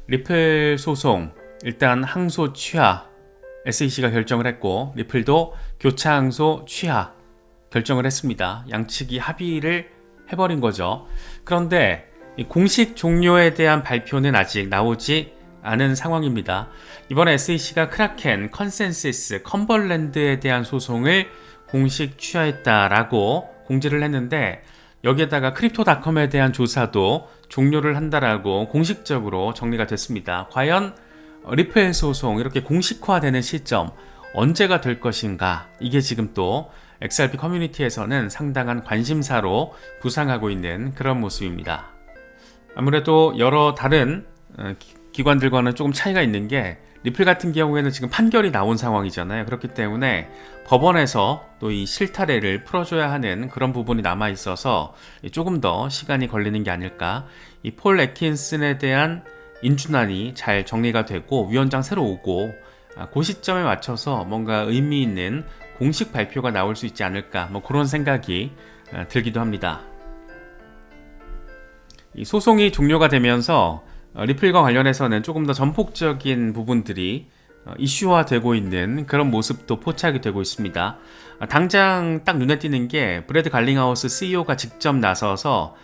리플 소송, 일단 항소 취하 SEC가 결정을 했고, 리플도 교차 항소 취하 결정을 했습니다. 양측이 합의를 해버린 거죠. 그런데 이 공식 종료에 대한 발표는 아직 나오지 않은 상황입니다. 이번에 SEC가 크라켄, 컨센시스, 컴벌랜드에 대한 소송을 공식 취하했다라고 공지를 했는데, 여기에다가 크립토닷컴에 대한 조사도 종료를 한다라고 공식적으로 정리가 됐습니다. 과연 리플 소송 이렇게 공식화되는 시점 언제가 될 것인가, 이게 지금 또 XRP 커뮤니티에서는 상당한 관심사로 부상하고 있는 그런 모습입니다. 아무래도 여러 다른 기관들과는 조금 차이가 있는 게, 리플 같은 경우에는 지금 판결이 나온 상황이잖아요. 그렇기 때문에 법원에서 또 이 실타래를 풀어줘야 하는 그런 부분이 남아 있어서 조금 더 시간이 걸리는 게 아닐까. 이 폴 애킨슨에 대한 인준안이 잘 정리가 되고 위원장 새로 오고, 그 시점에 맞춰서 뭔가 의미 있는 공식 발표가 나올 수 있지 않을까, 뭐 그런 생각이 들기도 합니다. 이 소송이 종료가 되면서 리플과 관련해서는 조금 더 전폭적인 부분들이 이슈화되고 있는 그런 모습도 포착이 되고 있습니다. 당장 딱 눈에 띄는 게, 브래드 갈링하우스 CEO가 직접 나서서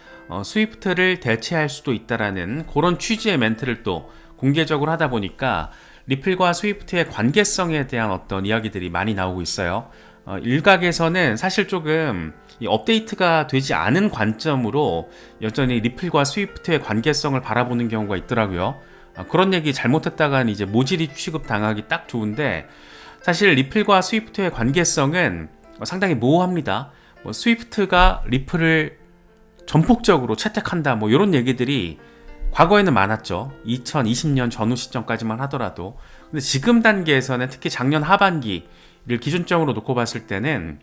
스위프트를 대체할 수도 있다라는 그런 취지의 멘트를 또 공개적으로 하다 보니까 리플과 스위프트의 관계성에 대한 어떤 이야기들이 많이 나오고 있어요. 일각에서는 사실 조금 업데이트가 되지 않은 관점으로 여전히 리플과 스위프트의 관계성을 바라보는 경우가 있더라고요. 그런 얘기 잘못했다간 이제 모질이 취급 당하기 딱 좋은데, 사실 리플과 스위프트의 관계성은 상당히 모호합니다. 스위프트가 리플을 전폭적으로 채택한다, 뭐 이런 얘기들이 과거에는 많았죠. 2020년 전후 시점까지만 하더라도. 근데 지금 단계에서는 특히 작년 하반기를 기준점으로 놓고 봤을 때는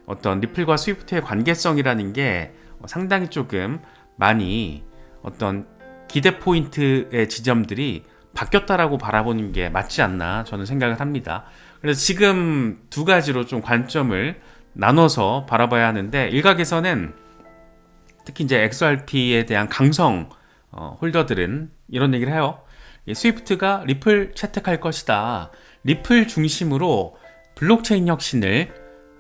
어떤 리플과 스위프트의 관계성이라는 게 상당히 조금 많이 어떤 기대 포인트의 지점들이 바뀌었다라고 바라보는 게 맞지 않나, 저는 생각을 합니다. 그래서 지금 두 가지로 좀 관점을 나눠서 바라봐야 하는데, 일각에서는 특히 이제 XRP에 대한 강성 홀더들은 이런 얘기를 해요. 스위프트가 리플 채택할 것이다. 리플 중심으로 블록체인 혁신을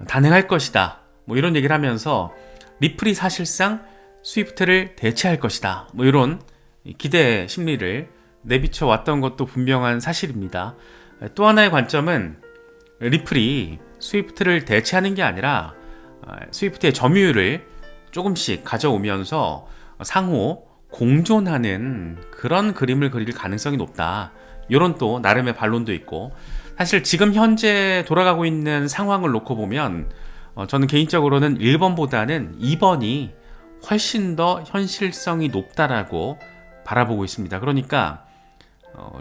단행할 것이다. 뭐 이런 얘기를 하면서 리플이 사실상 스위프트를 대체할 것이다. 뭐 이런 기대 심리를 내비쳐 왔던 것도 분명한 사실입니다. 또 하나의 관점은 리플이 스위프트를 대체하는 게 아니라 스위프트의 점유율을 조금씩 가져오면서 상호 공존하는 그런 그림을 그릴 가능성이 높다. 이런 또 나름의 반론도 있고, 사실 지금 현재 돌아가고 있는 상황을 놓고 보면 저는 개인적으로는 1번보다는 2번이 훨씬 더 현실성이 높다라고 바라보고 있습니다. 그러니까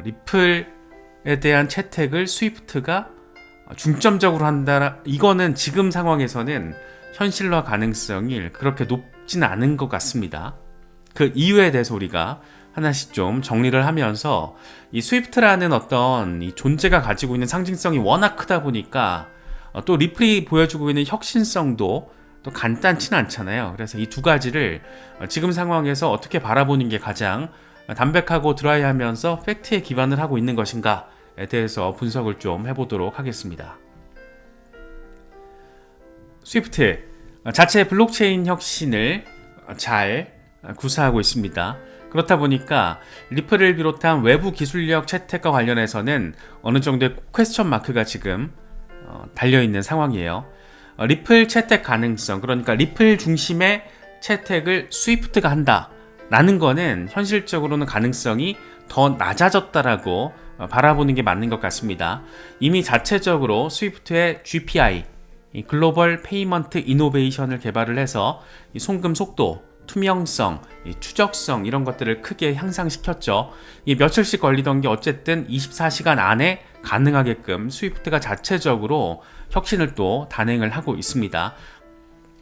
리플에 대한 채택을 스위프트가 중점적으로 한다, 이거는 지금 상황에서는 현실화 가능성이 그렇게 높지는 않은 것 같습니다. 그 이유에 대해서 우리가 하나씩 좀 정리를 하면서, 이 스위프트라는 어떤 이 존재가 가지고 있는 상징성이 워낙 크다 보니까 또 리플이 보여주고 있는 혁신성도 또 간단치는 않잖아요. 그래서 이 두 가지를 지금 상황에서 어떻게 바라보는 게 가장 담백하고 드라이하면서 팩트에 기반을 하고 있는 것인가에 대해서 분석을 좀 해보도록 하겠습니다. 스위프트 자체 블록체인 혁신을 잘 구사하고 있습니다. 그렇다 보니까 리플을 비롯한 외부 기술력 채택과 관련해서는 어느 정도의 퀘스천 마크가 지금 달려있는 상황이에요. 리플 채택 가능성, 그러니까 리플 중심의 채택을 스위프트가 한다 라는 거는 현실적으로는 가능성이 더 낮아졌다라고 바라보는 게 맞는 것 같습니다. 이미 자체적으로 스위프트의 GPI, 글로벌 페이먼트 이노베이션을 개발을 해서 이 송금 속도, 투명성, 추적성 이런 것들을 크게 향상시켰죠. 이 며칠씩 걸리던 게 어쨌든 24시간 안에 가능하게끔 스위프트가 자체적으로 혁신을 또 단행을 하고 있습니다.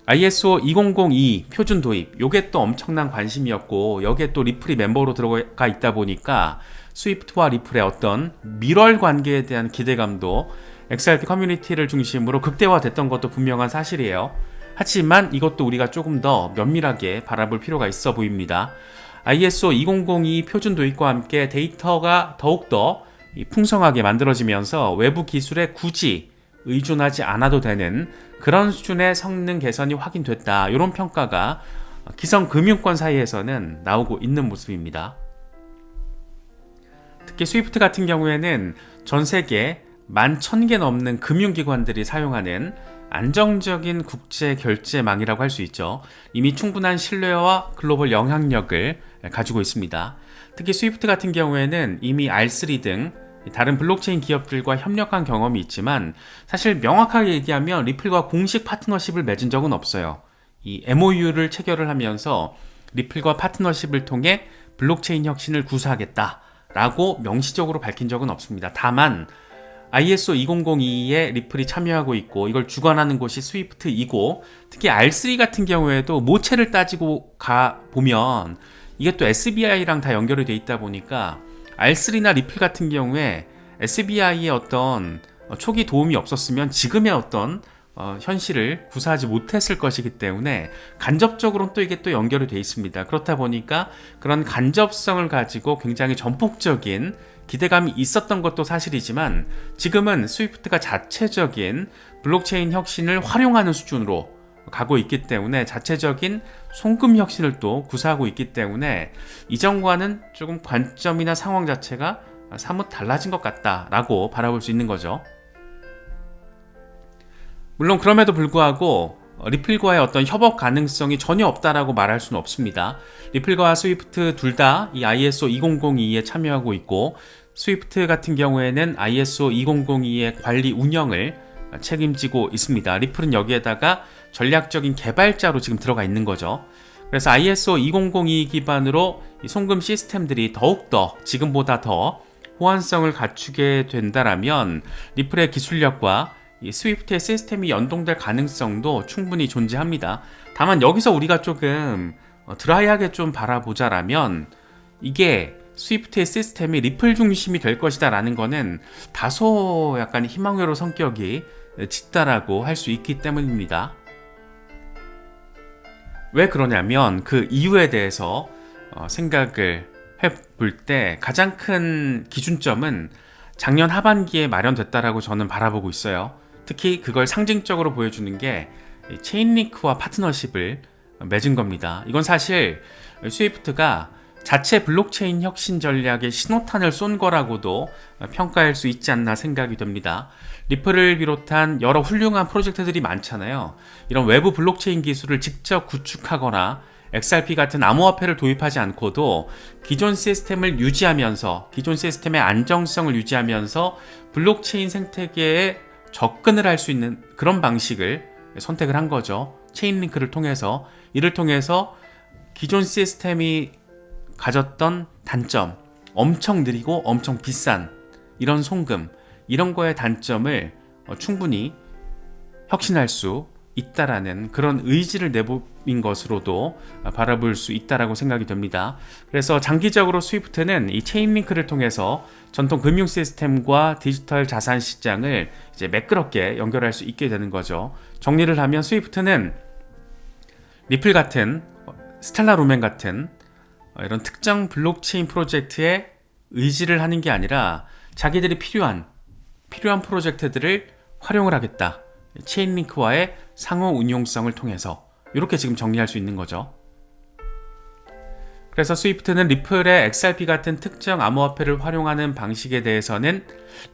ISO 2002 표준 도입, 요게 또 엄청난 관심이었고, 여기에 또 리플이 멤버로 들어가 있다 보니까 스위프트와 리플의 어떤 밀월 관계에 대한 기대감도 XRP 커뮤니티를 중심으로 극대화됐던 것도 분명한 사실이에요. 하지만 이것도 우리가 조금 더 면밀하게 바라볼 필요가 있어 보입니다. ISO 2002 표준 도입과 함께 데이터가 더욱더 풍성하게 만들어지면서 외부 기술에 굳이 의존하지 않아도 되는 그런 수준의 성능 개선이 확인됐다. 이런 평가가 기성 금융권 사이에서는 나오고 있는 모습입니다. 특히 스위프트 같은 경우에는 전 세계 11,000개 넘는 금융기관들이 사용하는 안정적인 국제 결제망이라고 할 수 있죠. 이미 충분한 신뢰와 글로벌 영향력을 가지고 있습니다. 특히 스위프트 같은 경우에는 이미 R3 등 다른 블록체인 기업들과 협력한 경험이 있지만 사실 명확하게 얘기하면 리플과 공식 파트너십을 맺은 적은 없어요. 이 MOU를 체결을 하면서 리플과 파트너십을 통해 블록체인 혁신을 구사하겠다라고 명시적으로 밝힌 적은 없습니다. 다만 ISO 2002에 리플이 참여하고 있고 이걸 주관하는 곳이 스위프트이고 특히 R3 같은 경우에도 모체를 따지고 보면 이게 또 SBI랑 다 연결이 돼 있다 보니까 R3나 리플 같은 경우에 SBI의 어떤 초기 도움이 없었으면 지금의 어떤 현실을 구사하지 못했을 것이기 때문에 간접적으로는 또 이게 또 연결이 돼 있습니다. 그렇다 보니까 그런 간접성을 가지고 굉장히 전폭적인 기대감이 있었던 것도 사실이지만 지금은 스위프트가 자체적인 블록체인 혁신을 활용하는 수준으로 가고 있기 때문에 자체적인 송금 혁신을 또 구사하고 있기 때문에 이전과는 조금 관점이나 상황 자체가 사뭇 달라진 것 같다라고 바라볼 수 있는 거죠. 물론 그럼에도 불구하고 리플과의 어떤 협업 가능성이 전혀 없다라고 말할 수는 없습니다. 리플과 스위프트 둘 다 이 ISO 2002에 참여하고 있고 스위프트 같은 경우에는 ISO 2002의 관리 운영을 책임지고 있습니다. 리플은 여기에다가 전략적인 개발자로 지금 들어가 있는 거죠. 그래서 ISO 2002 기반으로 이 송금 시스템들이 더욱더 지금보다 더 호환성을 갖추게 된다라면 리플의 기술력과 이 스위프트의 시스템이 연동될 가능성도 충분히 존재합니다. 다만 여기서 우리가 조금 드라이하게 좀 바라보자라면 이게 스위프트의 시스템이 리플 중심이 될 것이다 라는 거는 다소 약간 희망회로 성격이 짙다라고 할 수 있기 때문입니다. 왜 그러냐면 그 이유에 대해서 생각을 해볼 때 가장 큰 기준점은 작년 하반기에 마련됐다라고 저는 바라보고 있어요. 특히 그걸 상징적으로 보여주는 게 체인링크와 파트너십을 맺은 겁니다. 이건 사실 스위프트가 자체 블록체인 혁신 전략의 신호탄을 쏜 거라고도 평가할 수 있지 않나 생각이 됩니다. 리플을 비롯한 여러 훌륭한 프로젝트들이 많잖아요. 이런 외부 블록체인 기술을 직접 구축하거나 XRP 같은 암호화폐를 도입하지 않고도 기존 시스템을 유지하면서 기존 시스템의 안정성을 유지하면서 블록체인 생태계에 접근을 할 수 있는 그런 방식을 선택을 한 거죠. 체인링크를 통해서 이를 통해서 기존 시스템이 가졌던 단점, 엄청 느리고 엄청 비싼 이런 송금, 이런 거의 단점을 충분히 혁신할 수 있다라는 그런 의지를 내보인 것으로도 바라볼 수 있다라고 생각이 됩니다. 그래서 장기적으로 스위프트는 이 체인링크를 통해서 전통 금융 시스템과 디지털 자산 시장을 이제 매끄럽게 연결할 수 있게 되는 거죠. 정리를 하면 스위프트는 리플 같은 스텔라 루멘 같은 이런 특정 블록체인 프로젝트에 의지를 하는 게 아니라 자기들이 필요한 프로젝트들을 활용을 하겠다. 체인링크와의 상호 운용성을 통해서 이렇게 지금 정리할 수 있는 거죠. 그래서 스위프트는 리플의 XRP 같은 특정 암호화폐를 활용하는 방식에 대해서는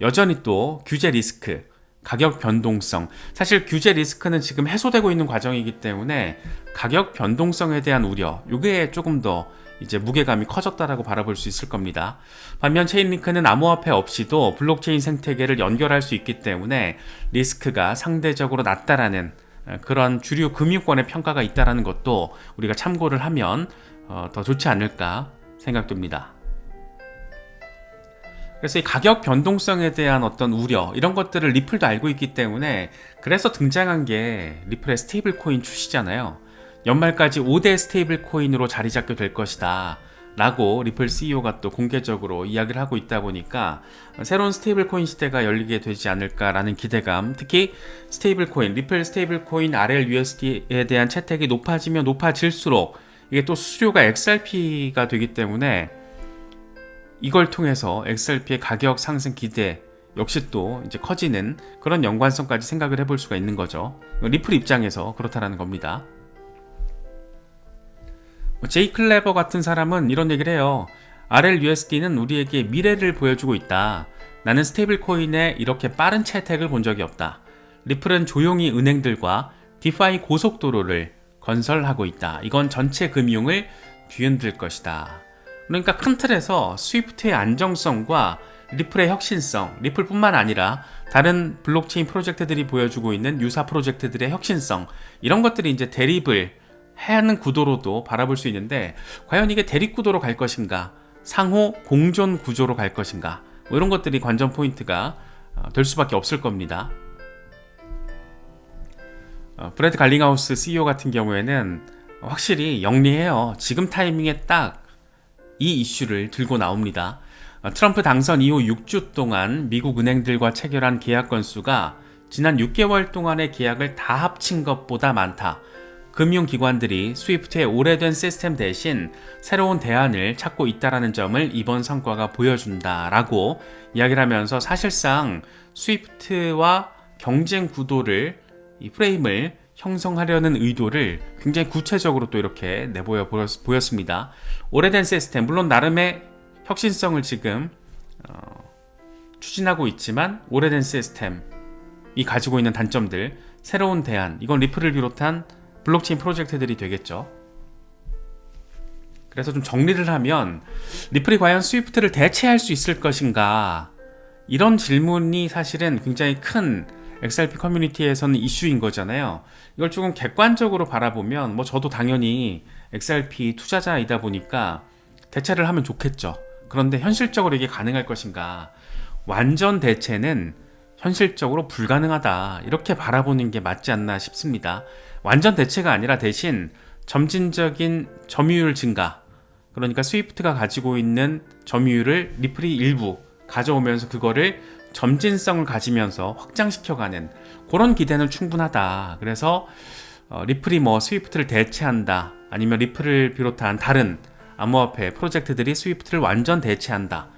여전히 또 규제 리스크, 가격 변동성, 사실 규제 리스크는 지금 해소되고 있는 과정이기 때문에 가격 변동성에 대한 우려, 이게 조금 더 이제 무게감이 커졌다라고 바라볼 수 있을 겁니다. 반면 체인링크는 암호화폐 없이도 블록체인 생태계를 연결할 수 있기 때문에 리스크가 상대적으로 낮다라는 그런 주류 금융권의 평가가 있다라는 것도 우리가 참고를 하면 더 좋지 않을까 생각됩니다. 그래서 이 가격 변동성에 대한 어떤 우려, 이런 것들을 리플도 알고 있기 때문에 그래서 등장한 게 리플의 스테이블 코인 출시잖아요. 연말까지 5대 스테이블 코인으로 자리 잡게 될 것이다 라고 리플 CEO가 또 공개적으로 이야기를 하고 있다 보니까 새로운 스테이블 코인 시대가 열리게 되지 않을까라는 기대감, 특히 스테이블 코인, 리플 스테이블 코인 RLUSD에 대한 채택이 높아지면 높아질수록 이게 또 수수료가 XRP가 되기 때문에 이걸 통해서 XRP의 가격 상승 기대 역시 또 이제 커지는 그런 연관성까지 생각을 해볼 수가 있는 거죠. 리플 입장에서 그렇다라는 겁니다. 제이 클레버 같은 사람은 이런 얘기를 해요. RLUSD는 우리에게 미래를 보여주고 있다. 나는 스테이블 코인에 이렇게 빠른 채택을 본 적이 없다. 리플은 조용히 은행들과 디파이 고속도로를 건설하고 있다. 이건 전체 금융을 뒤흔들 것이다. 그러니까 큰 틀에서 스위프트의 안정성과 리플의 혁신성, 리플뿐만 아니라 다른 블록체인 프로젝트들이 보여주고 있는 유사 프로젝트들의 혁신성, 이런 것들이 이제 대립을 하는 구도로도 바라볼 수 있는데, 과연 이게 대립 구도로 갈 것인가, 상호 공존 구조로 갈 것인가, 뭐 이런 것들이 관전 포인트가 될 수밖에 없을 겁니다. 브래드 갈링하우스 CEO 같은 경우에는 확실히 영리해요. 지금 타이밍에 딱 이 이슈를 들고 나옵니다. 트럼프 당선 이후 6주 동안 미국 은행들과 체결한 계약 건수가 지난 6개월 동안의 계약을 다 합친 것보다 많다. 금융기관들이 스위프트의 오래된 시스템 대신 새로운 대안을 찾고 있다는 점을 이번 성과가 보여준다라고 이야기를 하면서, 사실상 스위프트와 경쟁 구도를, 이 프레임을 형성하려는 의도를 굉장히 구체적으로 또 이렇게 내보여 보였습니다. 오래된 시스템, 물론 나름의 혁신성을 지금 추진하고 있지만, 오래된 시스템이 가지고 있는 단점들, 새로운 대안, 이건 리플을 비롯한 블록체인 프로젝트들이 되겠죠. 그래서 좀 정리를 하면, 리플이 과연 스위프트를 대체할 수 있을 것인가, 이런 질문이 사실은 굉장히 큰 XRP 커뮤니티에서는 이슈인 거잖아요. 이걸 조금 객관적으로 바라보면, 뭐 저도 당연히 XRP 투자자이다 보니까 대체를 하면 좋겠죠. 그런데 현실적으로 이게 가능할 것인가, 완전 대체는 현실적으로 불가능하다, 이렇게 바라보는 게 맞지 않나 싶습니다. 완전 대체가 아니라 대신 점진적인 점유율 증가, 그러니까 스위프트가 가지고 있는 점유율을 리플이 일부 가져오면서 그거를 점진성을 가지면서 확장시켜가는 그런 기대는 충분하다. 그래서 리플이 뭐 스위프트를 대체한다, 아니면 리플을 비롯한 다른 암호화폐 프로젝트들이 스위프트를 완전 대체한다,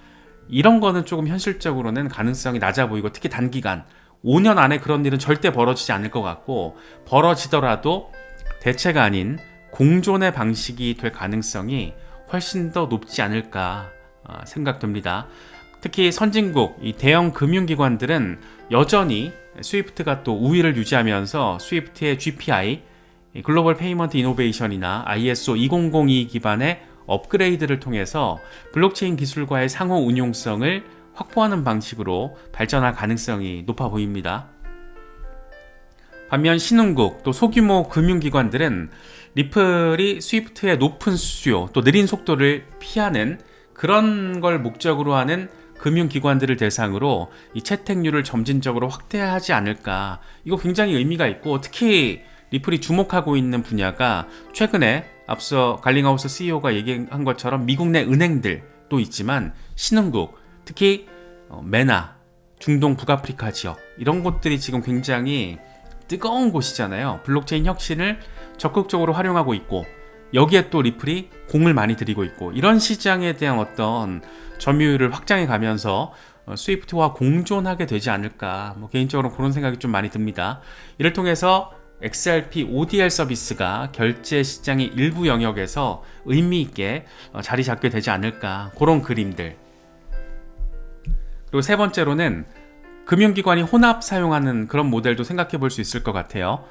이런 거는 조금 현실적으로는 가능성이 낮아 보이고, 특히 단기간 5년 안에 그런 일은 절대 벌어지지 않을 것 같고, 벌어지더라도 대체가 아닌 공존의 방식이 될 가능성이 훨씬 더 높지 않을까 생각됩니다. 특히 선진국, 이 대형 금융기관들은 여전히 스위프트가 또 우위를 유지하면서 스위프트의 GPI, 글로벌 페이먼트 이노베이션이나 ISO 2002 기반의 업그레이드를 통해서 블록체인 기술과의 상호 운용성을 확보하는 방식으로 발전할 가능성이 높아 보입니다. 반면 신흥국, 또 소규모 금융기관들은 리플이 스위프트의 높은 수수료, 또 느린 속도를 피하는 그런 걸 목적으로 하는 금융기관들을 대상으로 이 채택률을 점진적으로 확대하지 않을까, 이거 굉장히 의미가 있고, 특히 리플이 주목하고 있는 분야가 최근에 앞서 갈링하우스 CEO가 얘기한 것처럼 미국 내 은행들도 있지만, 신흥국, 특히 메나, 중동 북아프리카 지역, 이런 곳들이 지금 굉장히 뜨거운 곳이잖아요. 블록체인 혁신을 적극적으로 활용하고 있고, 여기에 또 리플이 공을 많이 들이고 있고, 이런 시장에 대한 어떤 점유율을 확장해 가면서 스위프트와 공존하게 되지 않을까, 뭐 개인적으로 그런 생각이 좀 많이 듭니다. 이를 통해서 XRP ODR 서비스가 결제 시장의 일부 영역에서 의미 있게 자리 잡게 되지 않을까, 그런 그림들. 그리고 세 번째로는 금융기관이 혼합 사용하는 그런 모델도 생각해 볼 수 있을 것 같아요.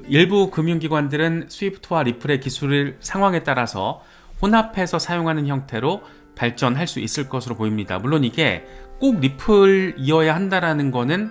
일부 금융기관들은 스위프트와 리플의 기술 상황에 따라서 혼합해서 사용하는 형태로 발전할 수 있을 것으로 보입니다. 물론 이게 꼭 리플이어야 한다라는 거는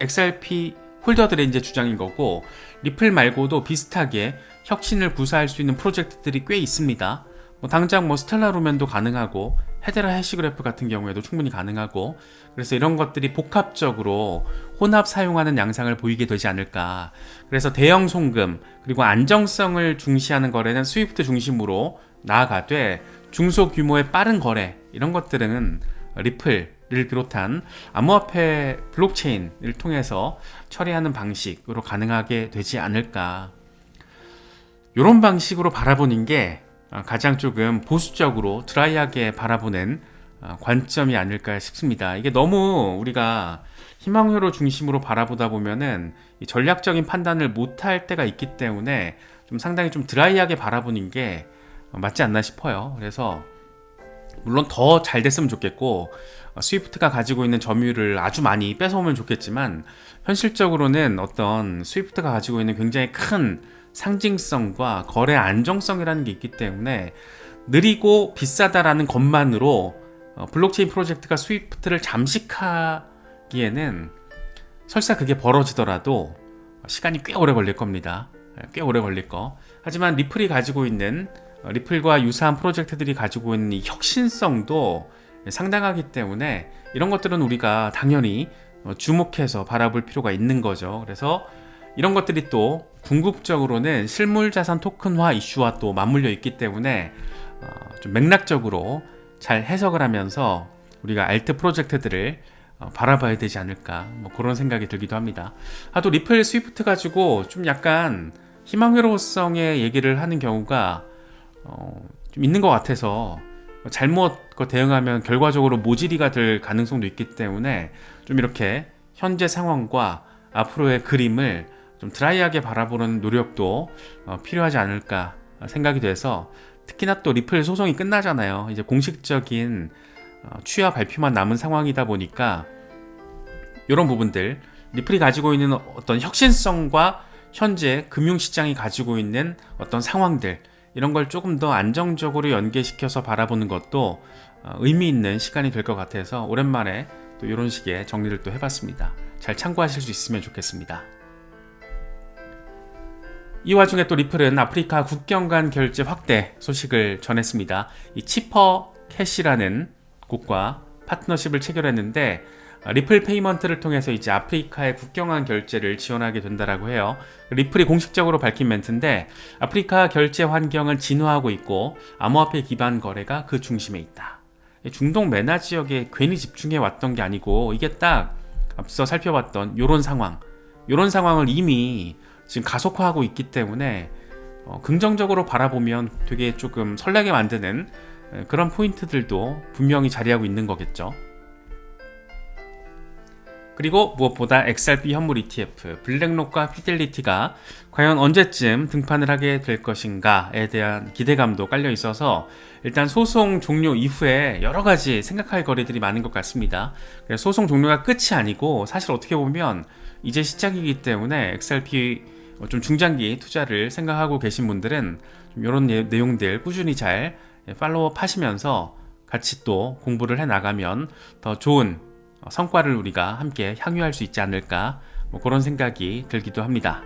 XRP 홀더들의 이제 주장인 거고, 리플 말고도 비슷하게 혁신을 구사할 수 있는 프로젝트들이 꽤 있습니다. 당장 스텔라 루멘도 가능하고, 헤데라 해시그래프 같은 경우에도 충분히 가능하고, 그래서 이런 것들이 복합적으로 혼합 사용하는 양상을 보이게 되지 않을까. 그래서 대형 송금, 그리고 안정성을 중시하는 거래는 스위프트 중심으로 나아가되, 중소규모의 빠른 거래, 이런 것들은 리플을 비롯한 암호화폐 블록체인을 통해서 처리하는 방식으로 가능하게 되지 않을까. 이런 방식으로 바라보는 게 가장 조금 보수적으로 드라이하게 바라보는 관점이 아닐까 싶습니다. 이게 너무 우리가 희망회로 중심으로 바라보다 보면은 이 전략적인 판단을 못할 때가 있기 때문에 좀 상당히 좀 드라이하게 바라보는 게 맞지 않나 싶어요. 그래서 물론 더 잘 됐으면 좋겠고 스위프트가 가지고 있는 점유율을 아주 많이 뺏어오면 좋겠지만 현실적으로는 어떤 스위프트가 가지고 있는 굉장히 큰 상징성과 거래 안정성이라는 게 있기 때문에 느리고 비싸다라는 것만으로 블록체인 프로젝트가 스위프트를 잠식하기에는 설사 그게 벌어지더라도 시간이 꽤 오래 걸릴 겁니다. 꽤 오래 걸릴 거. 하지만 리플이 가지고 있는 리플과 유사한 프로젝트들이 가지고 있는 이 혁신성도 상당하기 때문에 이런 것들은 우리가 당연히 주목해서 바라볼 필요가 있는 거죠. 그래서 이런 것들이 또 궁극적으로는 실물자산 토큰화 이슈와 또 맞물려 있기 때문에 좀 맥락적으로 잘 해석을 하면서 우리가 알트 프로젝트들을 바라봐야 되지 않을까 그런 생각이 들기도 합니다. 또 리플 스위프트 가지고 좀 약간 희망회로성의 얘기를 하는 경우가 좀 있는 것 같아서 잘못 대응하면 결과적으로 모질이가 될 가능성도 있기 때문에 좀 이렇게 현재 상황과 앞으로의 그림을 좀 드라이하게 바라보는 노력도 필요하지 않을까 생각이 돼서 특히나 또 리플 소송이 끝나잖아요. 이제 공식적인 취하 발표만 남은 상황이다 보니까 이런 부분들 리플이 가지고 있는 어떤 혁신성과 현재 금융시장이 가지고 있는 어떤 상황들 이런 걸 조금 더 안정적으로 연계시켜서 바라보는 것도 의미 있는 시간이 될 것 같아서 오랜만에 또 이런 식의 정리를 또 해봤습니다. 잘 참고하실 수 있으면 좋겠습니다. 이 와중에 또 리플은 아프리카 국경 간 결제 확대 소식을 전했습니다. 이 치퍼 캐시라는 곳과 파트너십을 체결했는데 리플 페이먼트를 통해서 이제 아프리카의 국경 간 결제를 지원하게 된다라고 해요. 리플이 공식적으로 밝힌 멘트인데 아프리카 결제 환경은 진화하고 있고 암호화폐 기반 거래가 그 중심에 있다. 중동 메나 지역에 괜히 집중해 왔던 게 아니고 이게 딱 앞서 살펴봤던 이런 상황을 이미 지금 가속화하고 있기 때문에 긍정적으로 바라보면 되게 조금 설레게 만드는 그런 포인트들도 분명히 자리하고 있는 거겠죠. 그리고 무엇보다 XRP 현물 ETF, 블랙록과 피델리티가 과연 언제쯤 등판을 하게 될 것인가에 대한 기대감도 깔려 있어서 일단 소송 종료 이후에 여러 가지 생각할 거리들이 많은 것 같습니다. 소송 종료가 끝이 아니고 사실 어떻게 보면 이제 시작이기 때문에 XRP 좀 중장기 투자를 생각하고 계신 분들은 좀 이런 내용들 꾸준히 잘 팔로우업 하시면서 같이 또 공부를 해 나가면 더 좋은 성과를 우리가 함께 향유할 수 있지 않을까 그런 생각이 들기도 합니다.